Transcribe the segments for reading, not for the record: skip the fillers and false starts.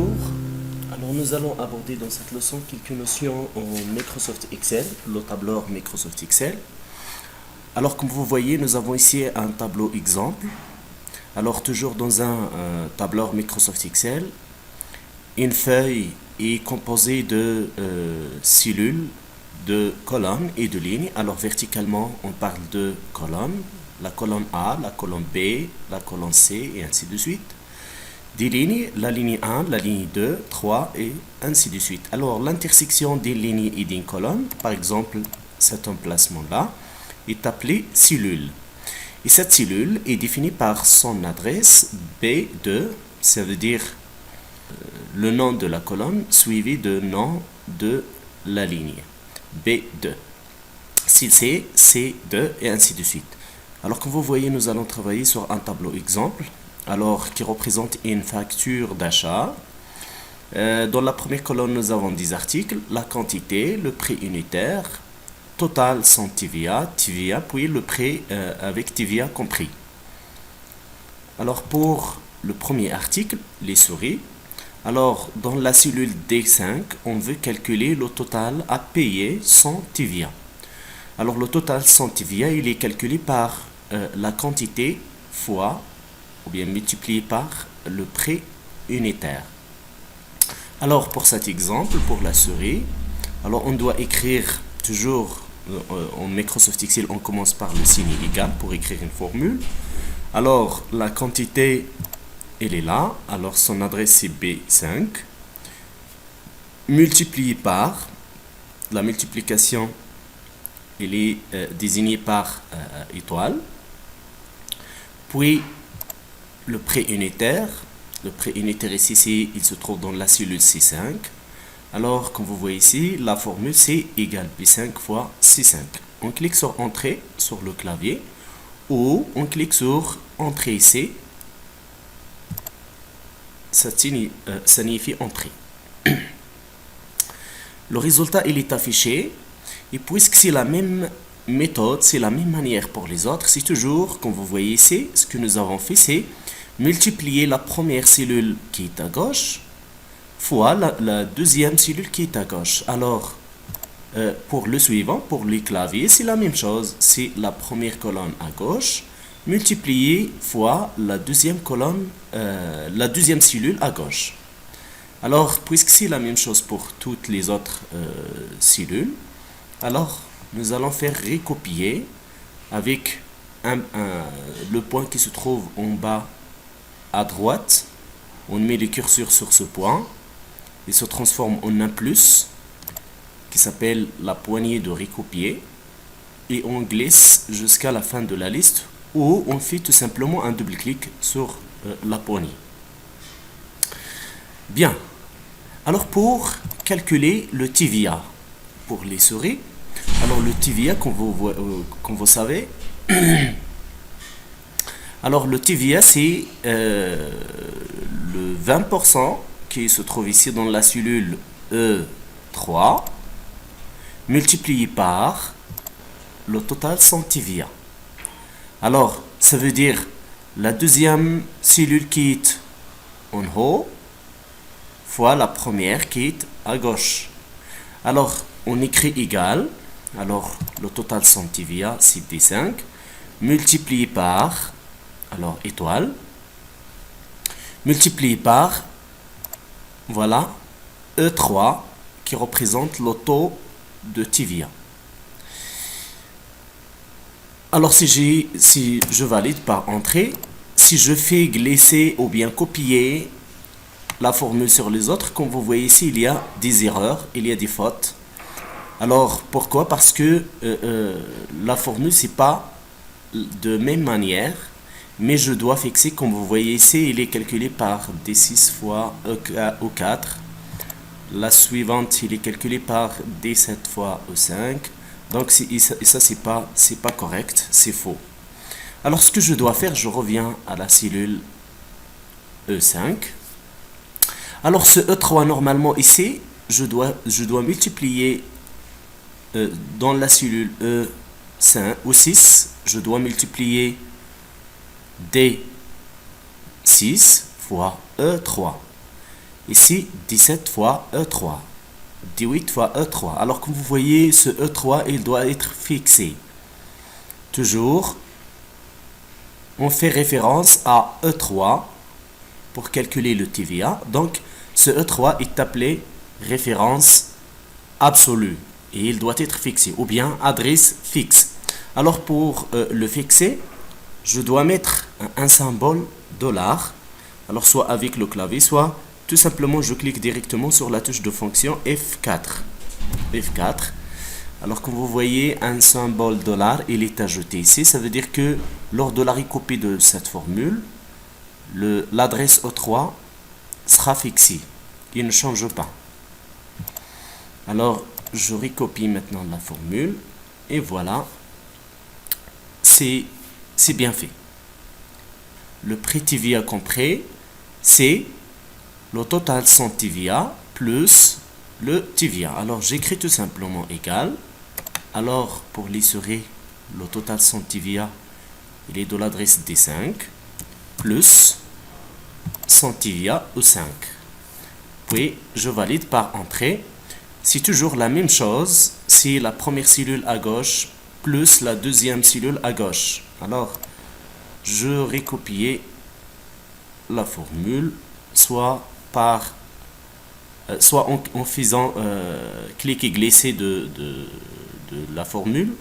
Bonjour, alors nous allons aborder dans cette leçon quelques notions en Microsoft Excel, le tableur Microsoft Excel. Alors comme vous voyez, nous avons ici un tableau exemple. Alors toujours dans un tableur Microsoft Excel, une feuille est composée de cellules, de colonnes et de lignes. Alors verticalement, on parle de colonnes, la colonne A, la colonne B, la colonne C et ainsi de suite. Des lignes, la ligne 1, la ligne 2, 3 et ainsi de suite. Alors l'intersection des lignes et d'une colonne, par exemple cet emplacement-là, est appelé cellule. Et cette cellule est définie par son adresse B2, ça veut dire le nom de la colonne suivi de nom de la ligne. B2. Si c'est C2 et ainsi de suite. Alors comme vous voyez, nous allons travailler sur un tableau exemple. Alors, qui représente une facture d'achat. Dans la première colonne, nous avons des articles, la quantité, le prix unitaire, total sans TVA, puis le prix avec TVA compris. Alors, pour le premier article, les souris, alors dans la cellule D5, on veut calculer le total à payer sans TVA. Alors, le total sans TVA, il est calculé par la quantité fois ou bien multiplié par le prix unitaire. Alors pour cet exemple, pour la souris, alors on doit écrire toujours en Microsoft Excel, on commence par le signe égal pour écrire une formule. Alors la quantité, elle est là, alors son adresse c'est B5, multiplié par, la multiplication, elle est désignée par étoile, puis le prix unitaire ici, il se trouve dans la cellule C5. Alors, comme vous voyez ici, la formule c'est égale B5 fois C5. On clique sur Entrée sur le clavier ou on clique sur Entrée ici. Ça signifie Entrée. Le résultat, il est affiché. Et puisque c'est la même méthode, c'est la même manière pour les autres, c'est toujours, comme vous voyez ici, ce que nous avons fait, c'est multiplier la première cellule qui est à gauche fois la deuxième cellule qui est à gauche. Alors, pour le suivant, pour les claviers, c'est la même chose. C'est la première colonne à gauche multipliée fois la deuxième colonne, la deuxième cellule à gauche. Alors, puisque c'est la même chose pour toutes les autres cellules, alors nous allons faire recopier avec le point qui se trouve en bas à droite. On met le curseur sur ce point. Il se transforme en un plus qui s'appelle la poignée de recopier. Et on glisse jusqu'à la fin de la liste ou on fait tout simplement un double-clic sur la poignée. Bien. Alors pour calculer le TVA pour les souris, alors le TVA, comme vous savez, alors le TVA c'est le 20% qui se trouve ici dans la cellule E3 multiplié par le total sans TVA. Alors ça veut dire la deuxième cellule qui est en haut fois la première qui est à gauche. Alors on écrit égal, alors le total sans TVA c'est D5 multiplié par, alors étoile, multiplié par, voilà, E3 qui représente le taux de TVA. Alors si je valide par entrée, si je fais glisser ou bien copier la formule sur les autres, comme vous voyez ici, il y a des erreurs, il y a des fautes. Alors pourquoi? Parce que la formule c'est pas de même manière, mais je dois fixer, comme vous voyez ici, il est calculé par D6 fois E4. La suivante, il est calculé par D7 fois E5. Donc ça c'est pas correct, c'est faux. Alors ce que je dois faire, je reviens à la cellule E5. Alors ce E3 normalement ici, je dois multiplier dans la cellule E5 ou 6, je dois multiplier D6 fois E3. Ici, 17 fois E3. 18 fois E3. Alors comme vous voyez, ce E3, il doit être fixé. Toujours, on fait référence à E3 pour calculer le TVA. Donc, ce E3 est appelé référence absolue et il doit être fixé ou bien adresse fixe. Alors, pour le fixer, je dois mettre un symbole $. Alors, soit avec le clavier, soit tout simplement je clique directement sur la touche de fonction F4. F4. Alors, comme vous voyez, un symbole $, il est ajouté ici. Ça veut dire que lors de la recopie de cette formule, l'adresse E3 sera fixée. Il ne change pas. Alors, je recopie maintenant la formule. Et voilà. C'est bien fait. Le prix TVA compris, c'est le total sans TVA plus le TVA. Alors, j'écris tout simplement égal. Alors, pour l'insérer, le total sans TVA, il est de l'adresse D5 plus sans TVA ou 5. Puis, je valide par entrée. C'est toujours la même chose si la première cellule à gauche plus la deuxième cellule à gauche. Alors, je recopie la formule, soit en faisant clic et glisser de la formule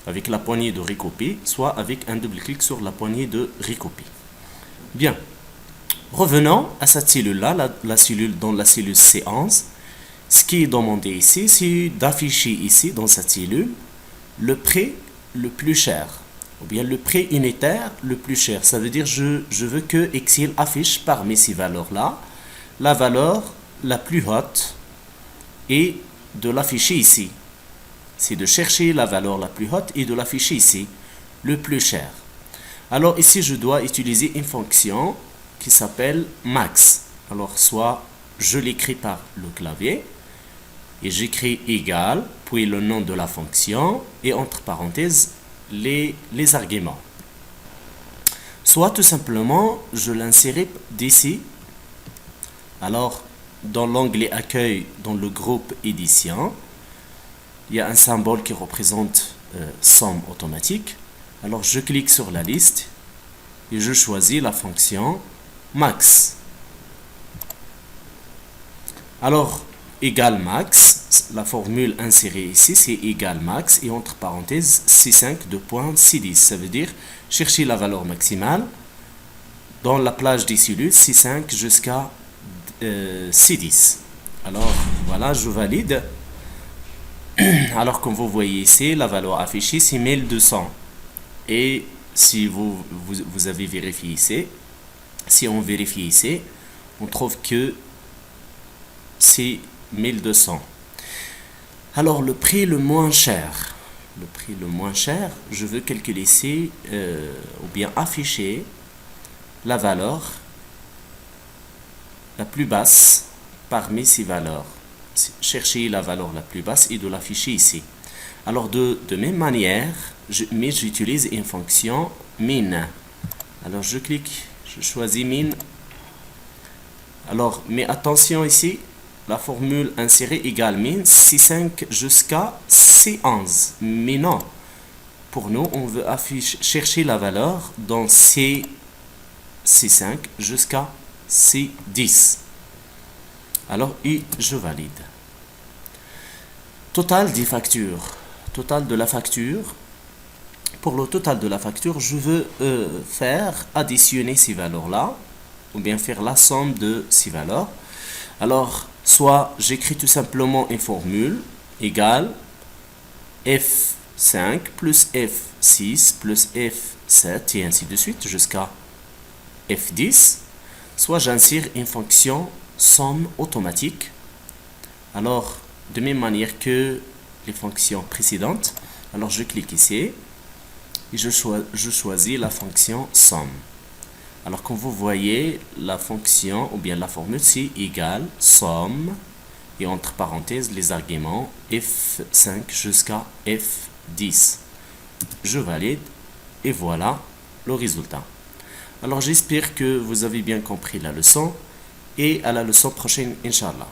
avec la poignée de recopie, soit avec un double clic sur la poignée de recopie. Bien. Revenons à cette cellule-là, la cellule dans la cellule C11. Ce qui est demandé ici, c'est d'afficher ici, dans cette cellule, le prix le plus cher, ou bien le prix unitaire le plus cher. Ça veut dire que je veux que Excel affiche parmi ces valeurs-là, la valeur la plus haute et de l'afficher ici. C'est de chercher la valeur la plus haute et de l'afficher ici, le plus cher. Alors ici, je dois utiliser une fonction qui s'appelle max. Alors, soit je l'écris par le clavier et j'écris égal, puis le nom de la fonction et entre parenthèses les arguments. Soit tout simplement, je l'insère d'ici. Alors, dans l'onglet accueil, dans le groupe édition, il y a un symbole qui représente somme automatique. Alors, je clique sur la liste et je choisis la fonction max. Alors, égal max, la formule insérée ici, c'est égal max et entre parenthèses C5 de point C10. Ça veut dire chercher la valeur maximale dans la plage des cellules C5 jusqu'à C10. Alors, voilà, je valide. Alors, comme vous voyez ici, la valeur affichée, c'est 1200. Et si vous avez vérifié ici, si on vérifie ici, on trouve que c'est 1200. Alors, le prix le moins cher, je veux calculer ici, ou bien afficher la valeur la plus basse parmi ces valeurs. Chercher la valeur la plus basse et de l'afficher ici. Alors, de même manière, j'utilise une fonction min. Alors, je clique, je choisis min. Alors, mais attention ici, la formule insérée égale min C5 jusqu'à C11. Mais non, pour nous, on veut chercher la valeur dans C5 jusqu'à C10. Alors, et je valide. Total des factures. Total de la facture. Pour le total de la facture, je veux additionner ces valeurs-là, ou bien faire la somme de ces valeurs. Alors, soit j'écris tout simplement une formule égale F5 plus F6 plus F7 et ainsi de suite jusqu'à F10. Soit j'insère une fonction somme automatique. Alors, de même manière que les fonctions précédentes, alors je clique ici et je choisis la fonction somme. Alors, comme vous voyez, la fonction ou bien la formule, c'est égal somme et entre parenthèses les arguments F5 jusqu'à F10. Je valide et voilà le résultat. Alors, j'espère que vous avez bien compris la leçon et à la leçon prochaine, Inch'Allah.